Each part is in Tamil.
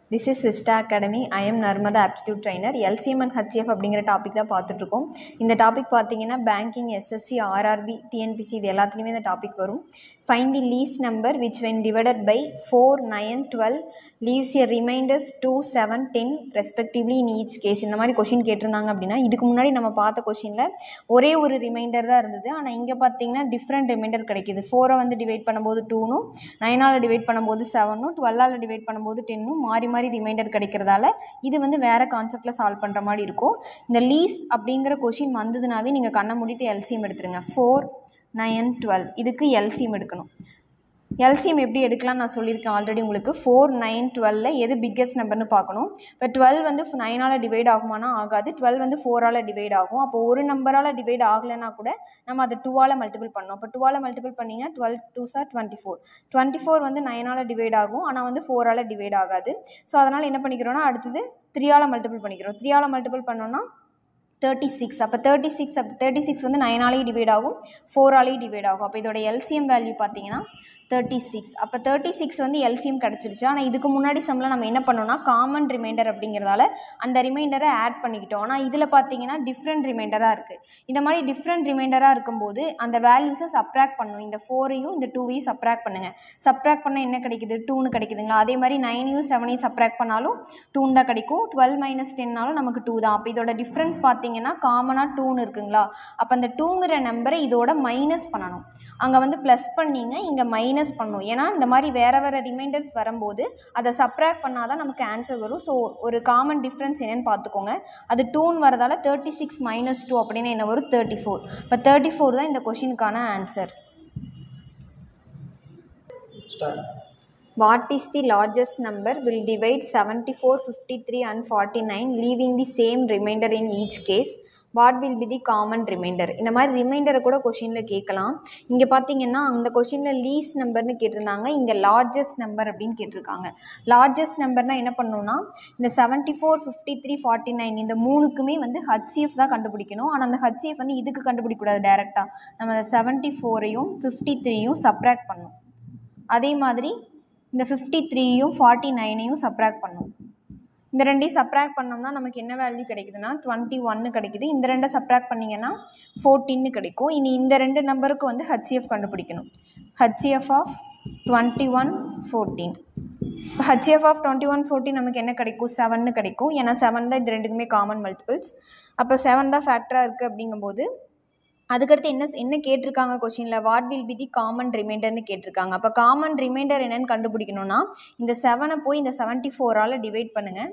This is Sista Academy. I am Narmada Aptitude Trainer. LCM and HCF அப்படிங்கிற டாபிக் தான் பார்த்துட்ருக்கோம். இந்த டாபிக் பார்த்தீங்கன்னா பேங்கிங், எஸ்எஸ்சி, ஆர்ஆர்பி, டிஎன்பிசி இது எல்லாத்துலேயுமே இந்த டாபிக் வரும். Find the least number which when divided by 4, 9, 12 leaves a remainders 2, 7, 10 respectively in each case. இந்த மாதிரி கொஷின் கேட்டிருந்தாங்க அப்படின்னா இதுக்கு முன்னாடி நம்ம பார்த்த கொஷினில் ஒரே ஒரு ரிமைண்டர் தான் இருந்தது. ஆனால் இங்கே பார்த்தீங்கன்னா டிஃப்ரெண்ட் ரிமைண்டர் கிடைக்கிது. 4 வந்து டிவைட் பண்ணும்போது 2னும், 9ஆல் டிவைட் பண்ணும்போது 7னும், 12ஆல் டிவைட் பண்ணும்போது 10னும் மாறி மாறி ரிமைண்டர் கிடைக்கிறதால இது வந்து வேறு கான்செப்டில் சால்வ் பண்ணுற மாதிரி இருக்கும். இந்த லீஸ்ட் அப்படிங்கிற கொஷின் வந்ததுனாவே நீங்கள் கண்ணை மூடிட்டு எல்சிஎம் எடுத்துருங்க. 4, 9, 12 இதுக்கு எல்சிஎம் எடுக்கணும். எல்சிஎம் எப்படி எடுக்கலாம் நான் சொல்லியிருக்கேன் ஆல்ரெடி உங்களுக்கு. 4, 9, 12 எது பிக்கெஸ்ட் நம்பர்னு பார்க்கணும். இப்போ 12 வந்து 9ஆல் டிவைட் ஆகுமானா ஆகாது. 12 வந்து 4ஆல் டிவைட் ஆகும். அப்போ ஒரு நம்பரால் டிவைட் ஆகலைன்னா கூட நம்ம அதை 2ஆல் மல்டிபிள் பண்ணோம். அப்போ 2ஆல் மல்டிபிள் பண்ணிங்க 12 2s are 24. 24 வந்து 9ஆல் டிவைட் ஆகும். ஆனால் வந்து 4ஆல் டிவைட் ஆகாது. ஸோ அதனால் என்ன பண்ணிக்கிறோன்னா அடுத்தது 3ஆல் மல்டிபிள் பண்ணிக்கிறோம். 3ஆல் மல்டிபிள் பண்ணோன்னா 36. அப்போ 36 வந்து 9ஆலேயும் டிவைட் ஆகும், 4ஆலேயும் டிவைட் ஆகும். அப்போ இதோட எல்சிஎம் வேல்யூ பார்த்தீங்கன்னா 36. அப்போ 36 வந்து எல்சிஎம் கிடச்சிருச்சு. ஆனால் இதுக்கு முன்னாடி சம்மில் நம்ம என்ன பண்ணோம்னா காமன் ரிமைண்டர் அப்படிங்கிறதால அந்த ரிமைண்டரை ஆட் பண்ணிக்கிட்டோம். ஆனால் இதில் பார்த்தீங்கன்னா டிஃப்ரெண்ட் ரிமைண்டராக இருக்குது. இந்த மாதிரி டிஃப்ரெண்ட் ரிமைண்டராக இருக்கும்போது அந்த வேல்யூஸை சப்ராக்ட் பண்ணணும். இந்த 4ஐயும் இந்த 2ஐயும் சப்ராக்ட் பண்ணுங்கள். சப்ராக்ட் பண்ணால் என்ன கிடைக்குது? 2ன்னு கிடைக்குதுங்களா? அதே மாதிரி 9ஐயும் 7ஐயும் சப்ராக்ட் பண்ணாலும் 2 தான் கிடைக்கும். 12 - 10னாலும் நமக்கு 2 தான். அப்போ இதோட டிஃப்ரென்ஸ் பார்த்தீங்கன்னா காமனாக 2ன்னு இருக்குங்களா? அப்போ அந்த 2ங்கிற நம்பரை இதோட மைனஸ் பண்ணணும். அங்கே வந்து ப்ளஸ் பண்ணிங்க, இங்கே மைனஸ் பண்ணணும். ஏன்னா இந்த மாதிரி வேறு வேறு ரிமைண்டர்ஸ் வரும்போது அதை சப்ராக்ட் பண்ணால் தான் நமக்கு ஆன்சர் வரும். ஸோ ஒரு காமன் டிஃப்ரென்ஸ் என்னென்னு பார்த்துக்கோங்க. அது 2ன்னு வரதால 36 - 2 அப்படின்னு என்ன வரும்? 34. இப்போ 34 தான் இந்த கொஷினுக்கான answer. What is the largest number will divide 74, 53 and 49 leaving the same remainder in each case? What will be the common remainder? இந்த மாதிரி ரிமைண்டரை கூட கொஷினில் கேட்கலாம். இங்கே பார்த்தீங்கன்னா அந்த கொஷினில் லீஸ்ட் நம்பர்னு கேட்டிருந்தாங்க, இங்கே லார்ஜஸ்ட் நம்பர் அப்படின்னு கேட்டிருக்காங்க. லார்ஜஸ்ட் நம்பர்னால் என்ன பண்ணணும்னா இந்த 74, 53, 49 இந்த மூணுக்குமே வந்து ஹச்சிஎஃப் தான் கண்டுபிடிக்கணும். ஆனால் அந்த ஹச்சிஎஃப் வந்து இதுக்கு கண்டுபிடிக்கக்கூடாது டேரெக்டாக. நம்ம அந்த 74ஐயும் 53ஐயும் சப்ராக்ட் பண்ணணும். அதே மாதிரி இந்த 53யும் 49ஐயும் சப்ராக்ட் பண்ணணும். இந்த ரெண்டையும் சப்ராக்ட் பண்ணோம்னா நமக்கு என்ன வேல்யூ கிடைக்குதுன்னா 21 கிடைக்குது. இந்த ரெண்டை சப்ராக்ட் பண்ணிங்கன்னா 14 கிடைக்கும். இனி இந்த ரெண்டு நம்பருக்கு வந்து ஹச்சிஎஃப் கண்டுபிடிக்கணும். HCF of 21, 14. இப்போ ஹச்சிஎஃப் ஆஃப் 21, 14 நமக்கு என்ன கிடைக்கும்? 7ன்னு கிடைக்கும். ஏன்னா 7 தான் இது ரெண்டுக்குமே காமன் மல்டிபிள்ஸ். அப்போ 7 தான் ஃபேக்டராக இருக்குது அப்படிங்கும்போது அதுக்கடுத்து என்ன கேட்டிருக்காங்க கொஷினில்? What will be the common ரிமைண்டர்னு கேட்டிருக்காங்க. அப்போ காமன் ரிமைண்டர் என்னென்னு கண்டுபிடிக்கணும்னா இந்த 7ஐ போய் இந்த 74ஆல் டிவைட் பண்ணுங்கள்.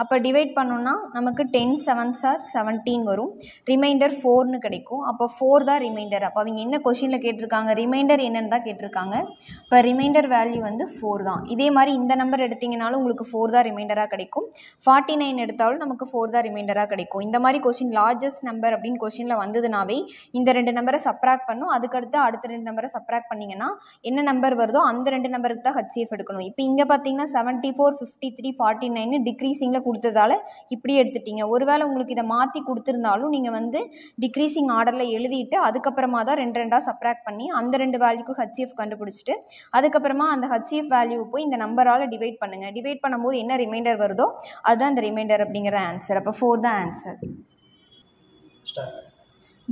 அப்போ டிவைட் பண்ணோன்னா நமக்கு 10 7s are 17 வரும். ரிமைண்டர் 4ன்னு கிடைக்கும். அப்போ 4 தான் ரிமைண்டர். அப்போ அவங்க என்ன கொஷினில் கேட்டிருக்காங்க? ரிமைண்டர் என்னென்னு தான் கேட்டிருக்காங்க. இப்போ ரிமைண்டர் வேல்யூ வந்து 4 தான். இதே மாதிரி இந்த நம்பர் எடுத்திங்கனாலும் உங்களுக்கு 4 தான் ரிமைண்டராக கிடைக்கும். 49 எடுத்தாலும் நமக்கு 4 தான் ரிமைண்டராக கிடைக்கும். இந்த மாதிரி கொஷின் லார்ஜஸ்ட் நம்பர் அப்படின்னு கொஷினில் வந்ததுனாவே இந்த ரெண்டு நம்பரை சப்ராக்ட் பண்ணும். அதுக்கடுத்து அடுத்த ரெண்டு நம்பரை சப்ராக்ட் பண்ணிங்கன்னா என்ன நம்பர் வருதோ அந்த ரெண்டு நம்பருக்கு தான் ஹச்சிஎஃப் எடுக்கணும். இப்போ இங்கே பார்த்தீங்கன்னா 74, 53, 49 டிக்ரீசிங்கில் கொடுத்ததால இப்படி எடுத்துட்டீங்க. ஒருவேளை உங்களுக்கு இதை மாற்றி கொடுத்துருந்தாலும் நீங்கள் வந்து டிக்ரீசிங் ஆர்டரில் எழுதிட்டு அதுக்கப்புறமா தான் ரெண்டாக சப்ராக்ட் பண்ணி அந்த ரெண்டு வேல்யூக்கு ஹச்சிஎஃப் கண்டுபிடிச்சிட்டு அதுக்கப்புறமா அந்த ஹச்சிஎஃப் வேல்யூவை போய் இந்த நம்பரால் டிவைட் பண்ணுங்கள். டிவைட் பண்ணும்போது என்ன ரிமைண்டர் வருதோ அதுதான் இந்த ரிமைண்டர் அப்படிங்கிற ஆன்சர். அப்போ 4 தான் answer.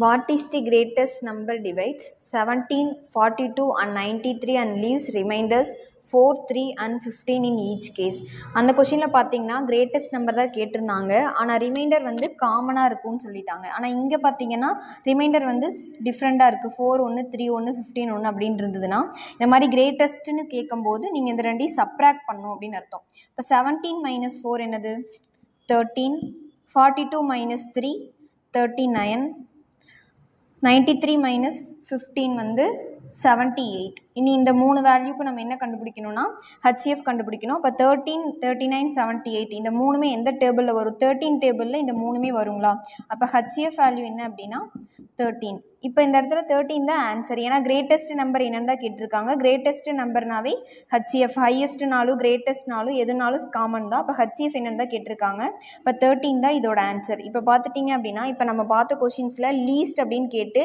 What is the greatest number divides 17, 42 and 93 and leaves remainders 4, 3 and 15 in each case? அந்த கொஷினில் பார்த்தீங்கன்னா கிரேட்டஸ்ட் நம்பர் தான் கேட்டிருந்தாங்க. ஆனால் ரிமைண்டர் வந்து காமனாக இருக்கும்னு சொல்லிட்டாங்க. ஆனால் இங்கே பார்த்தீங்கன்னா ரிமைண்டர் வந்து டிஃப்ரெண்ட்டாக இருக்குது. 4 1, 3 1, 15 1 அப்படின்னு இருந்ததுன்னா இந்த மாதிரி கிரேட்டஸ்ட்டுன்னு கேட்கும்போது நீங்கள் இந்த ரெண்டையும் சப்ராக்ட் பண்ணணும் அப்படின்னு அர்த்தம். இப்போ 17 - 4 என்னது? 13. 42 - 3 39. 93 - 15 வந்து 78. இனி இந்த மூணு வேல்யூக்கு நம்ம என்ன கண்டுபிடிக்கணும்னா ஹச்சிஎஃப் கண்டுபிடிக்கணும். அப்போ 13, 39, 78 இந்த மூணுமே எந்த டேபிளில் வரும்? 13 டேபிளில் இந்த மூணுமே வருங்களா? அப்போ ஹச்சிஎஃப் வேல்யூ என்ன அப்படின்னா 13. இப்போ இந்த இடத்துல 13 தான் ஆன்சர். ஏன்னா கிரேட்டஸ்ட் நம்பர் என்னென்னு தான் கேட்டிருக்காங்க. கிரேட்டஸ்ட் நம்பர்னாவே ஹச்சிஎஃப், ஹையஸ்ட்னாலும் கிரேட்டஸ்ட்னாலும் எதுனாலும் காமன் தான். அப்போ ஹச்சிஎஃப் என்னென்னு தான் கேட்டிருக்காங்க. இப்போ 13 தான் இதோட ஆன்சர். இப்போ பார்த்துட்டிங்க அப்படின்னா இப்போ நம்ம பார்த்த கொஷின்ஸில் லீஸ்ட் அப்படின்னு கேட்டு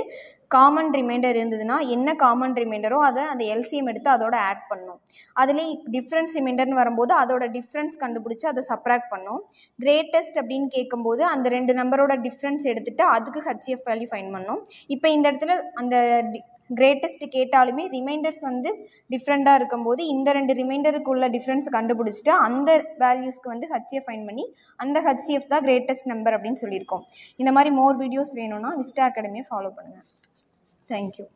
காமன் ரிமைண்டர் இருந்ததுன்னா என்ன காமன் ரிமைண்டரோ அதை அந்த எல்சிஎம் எடுத்து அதோட ஆட் பண்ணணும். அதுலேயும் டிஃப்ரென்ஸ் ரிமைண்டர்னு வரும்போது அதோட டிஃப்ரென்ஸ் கண்டுபிடிச்சி அதை சப்ராக்ட் பண்ணணும். கிரேட்டஸ்ட் அப்படின்னு கேட்கும்போது அந்த 2 நம்பரோட டிஃப்ரென்ஸ் எடுத்துகிட்டு அதுக்கு ஹச்சிஎஃப் வேல்யூ ஃபைன் பண்ணணும். இப்போ இந்த இடத்துல அந்த கிரேட்டஸ்ட் கேட்டாலுமே ரிமைண்டர்ஸ் வந்து டிஃப்ரெண்ட்டாக இருக்கும்போது இந்த 2 ரிமைண்டருக்கு உள்ள டிஃப்ரென்ஸ் கண்டுபிடிச்சிட்டு அந்த வேல்யூஸ்க்கு வந்து ஹச்சிஎஃப் ஃபைன் பண்ணி அந்த ஹச்சிஎஃப் தான் கிரேட்டஸ்ட் நம்பர் அப்படின்னு சொல்லியிருக்கோம். இந்த மாதிரி மோர் வீடியோஸ் வேணும்னா விஸ்டா அகாடமியை ஃபாலோ பண்ணுங்கள். தேங்க்யூ.